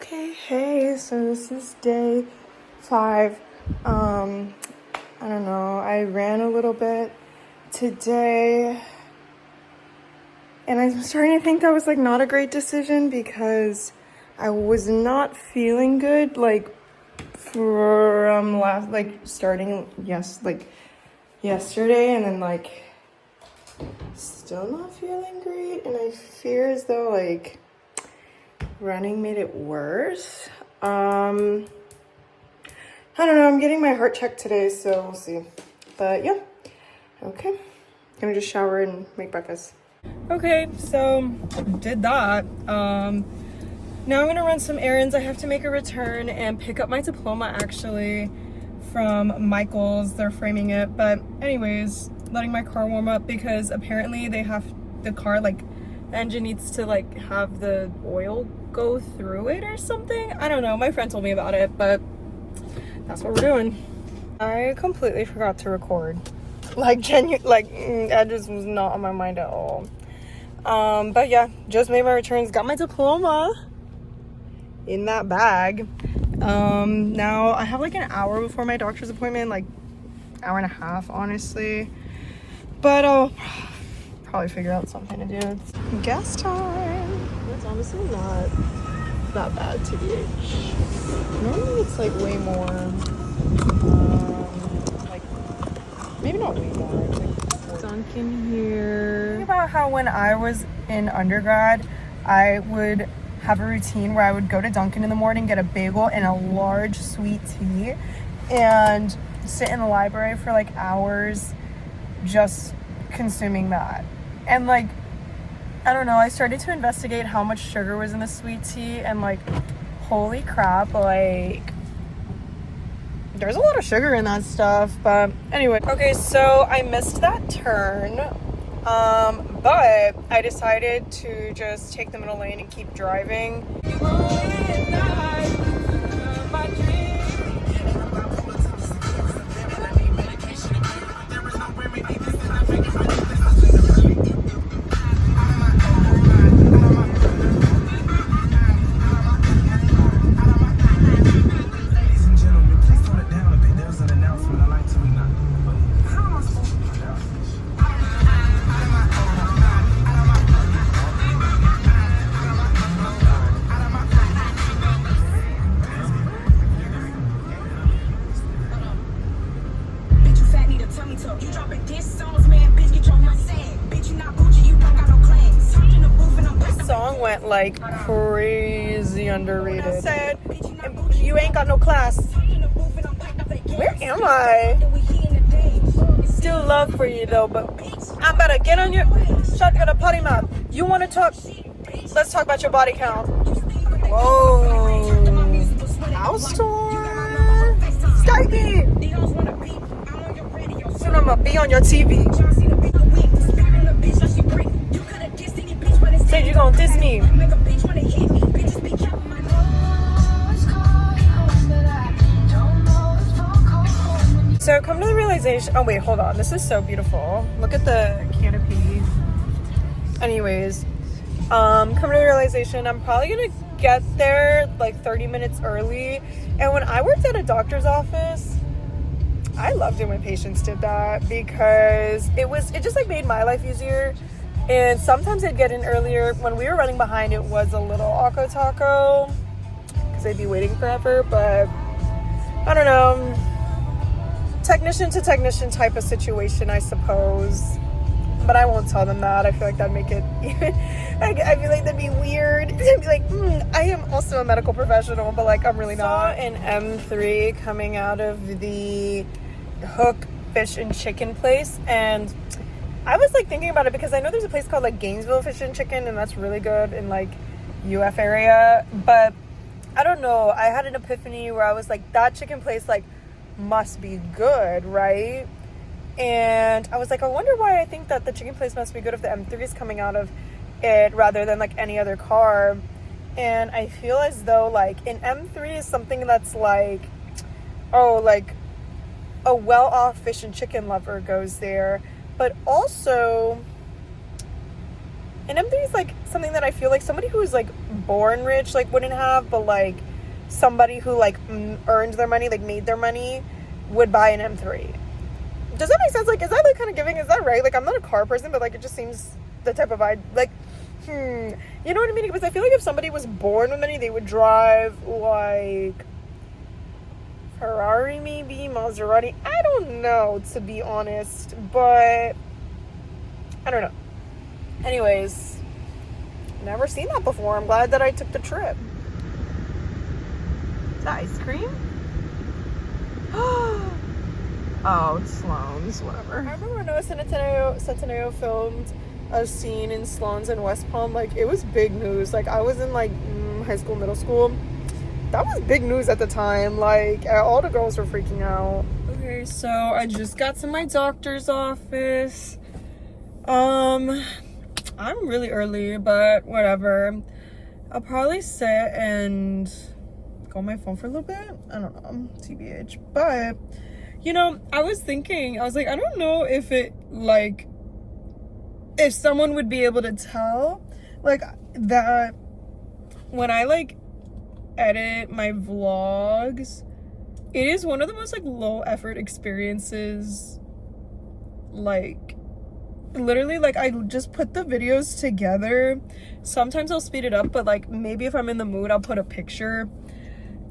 Okay, hey, so this is day 5. I don't know, I ran a little bit today, and I'm starting to think that was like not a great decision because I was not feeling good from yesterday, and then still not feeling great, and I fear as though running made it worse. I don't know, I'm getting my heart checked today, so we'll see. But yeah, okay. Gonna just shower and make breakfast. Okay, so did that. Now I'm gonna run some errands. I have to make a return and pick up my diploma actually from Michael's. They're framing it, but anyways, letting my car warm up because apparently they have the car, the engine needs to have the oil go through it or something. I don't know, my friend told me about it, but that's what we're doing. I completely forgot to record. That just was not on my mind at all. But yeah, just made my returns, got my diploma in that bag. Now I have an hour before my doctor's appointment, hour and a half honestly, but I'll probably figure out something to do. It's gas time. It's honestly not that bad, TBH. Normally it's way more, maybe not way more. Dunkin' here. Think about how when I was in undergrad, I would have a routine where I would go to Dunkin' in the morning, get a bagel and a large sweet tea, and sit in the library for hours just consuming that. And I don't know, I started to investigate how much sugar was in the sweet tea, and holy crap, there's a lot of sugar in that stuff. But anyway, okay, so I missed that turn, but I decided to just take the middle lane and keep driving. Crazy underrated. Said, you ain't got no class. Where am I? Still love for you though, but I'm about to get on your shotgun a potty mouth. You want to talk? Let's talk about your body count. Whoa. House tour. Skype me. Soon I'm gonna be on your TV. Said you gonna diss me. So come to the realization, oh wait, hold on, this is so beautiful. Look at the canopy. Anyways, come to the realization, I'm probably gonna get there 30 minutes early. And when I worked at a doctor's office, I loved it when patients did that because it just made my life easier. And sometimes they'd get in earlier. When we were running behind, it was a little awko taco because they'd be waiting forever. But I don't know, technician to technician type of situation, I suppose. But I won't tell them that. I feel like that'd make it I feel like that'd be weird. I'd be I am also a medical professional, but I'm really not. Saw an M3 coming out of the Hook Fish and Chicken place, and I was thinking about it because I know there's a place called Gainesville Fish and Chicken, and that's really good in UF area. But I don't know, I had an epiphany where I was that chicken place must be good, right? And I was I wonder why I think that the chicken place must be good if the M3 is coming out of it rather than any other car. And I feel as though an M3 is something that's a well-off fish and chicken lover goes there. But also, And M3 is like something that I feel like somebody who is like born rich like wouldn't have, but like somebody who like earned their money, like made their money, would buy an M3. Does that make sense? Like, is that like kind of giving? Is that right? Like, I'm not a car person, but like it just seems the type of vibe. Like, you know what I mean? Because I feel like if somebody was born with money, they would drive like Ferrari, maybe Maserati. I don't know, to be honest, but I don't know. Anyways, never seen that before. I'm glad that I took the trip. Is that ice cream? Oh, it's Sloan's, whatever. I remember when Noah Centineo filmed a scene in Sloan's in West Palm. Like, it was big news. Like, I was in like high school, middle school. That was big news at the time. Like, all the girls were freaking out. Okay, so I just got to my doctor's office. I'm really early, but whatever. I'll probably sit and go on my phone for a little bit. I don't know, TBH. But, you know, I was thinking, I was like, I don't know if it, like, if someone would be able to tell, like, that when I, like, edit my vlogs, it is one of the most, like, low effort experiences. Like, literally, like, I just put the videos together. Sometimes I'll speed it up, but like maybe if I'm in the mood, I'll put a picture.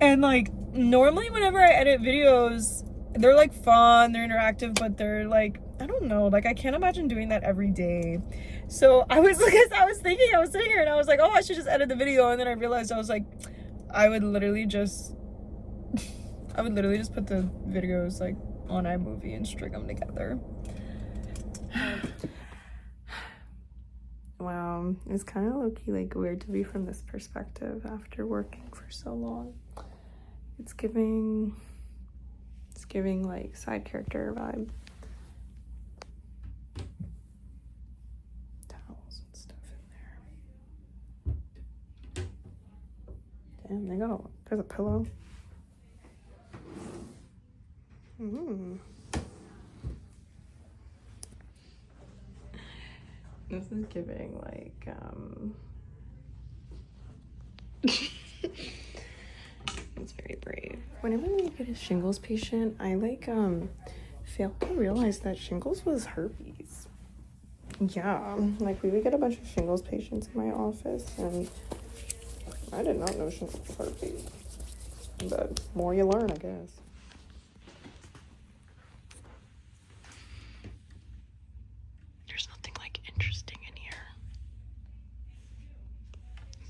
And like normally whenever I edit videos, they're like fun, they're interactive, but they're like, I don't know, like I can't imagine doing that every day. So I was like, I was thinking, I was sitting here and I was like, oh, I should just edit the video. And then I realized, I was like, I would literally just put the videos like on iMovie and string them together. Wow, it's kind of low-key like weird to be from this perspective after working for so long. It's giving like side character vibe. Towels and stuff in there. Damn, there's a pillow. This is giving like it's very brave. Whenever we get a shingles patient, I like failed to realize that shingles was herpes. Yeah, like we would get a bunch of shingles patients in my office and I did not know shingles was herpes. But more you learn, I guess. There's nothing like interesting in here.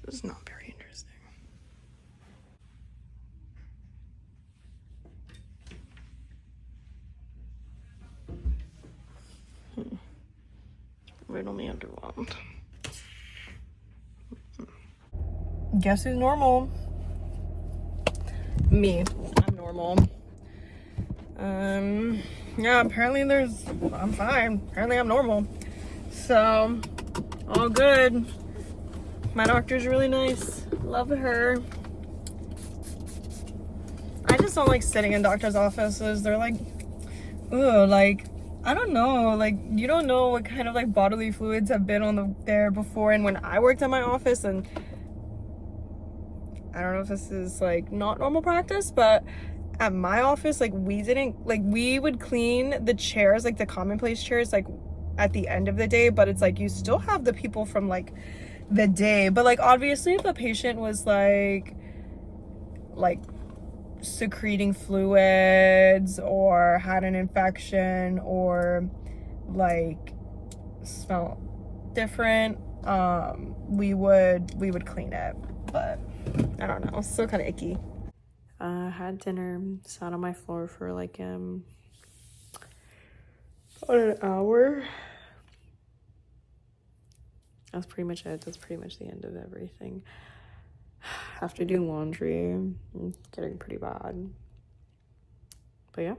This is not very interesting. Riddle-me underwhelmed. Guess who's normal? Me. I'm normal. Yeah, apparently I'm fine. Apparently I'm normal. So, all good. My doctor's really nice. Love her. I just don't like sitting in doctor's offices. They're like, ugh, like, I don't know, like, you don't know what kind of like bodily fluids have been there before. And when I worked at my office, and I don't know if this is like not normal practice, but at my office, like we would clean the chairs, like the commonplace chairs, like at the end of the day, but it's like you still have the people from like the day. But like obviously if a patient was like secreting fluids or had an infection or like smell different, we would clean it. But I don't know, it's still kind of icky. Had dinner, sat on my floor for like about an hour. That's pretty much it. That's pretty much the end of everything. Have to do laundry. It's getting pretty bad. But yeah.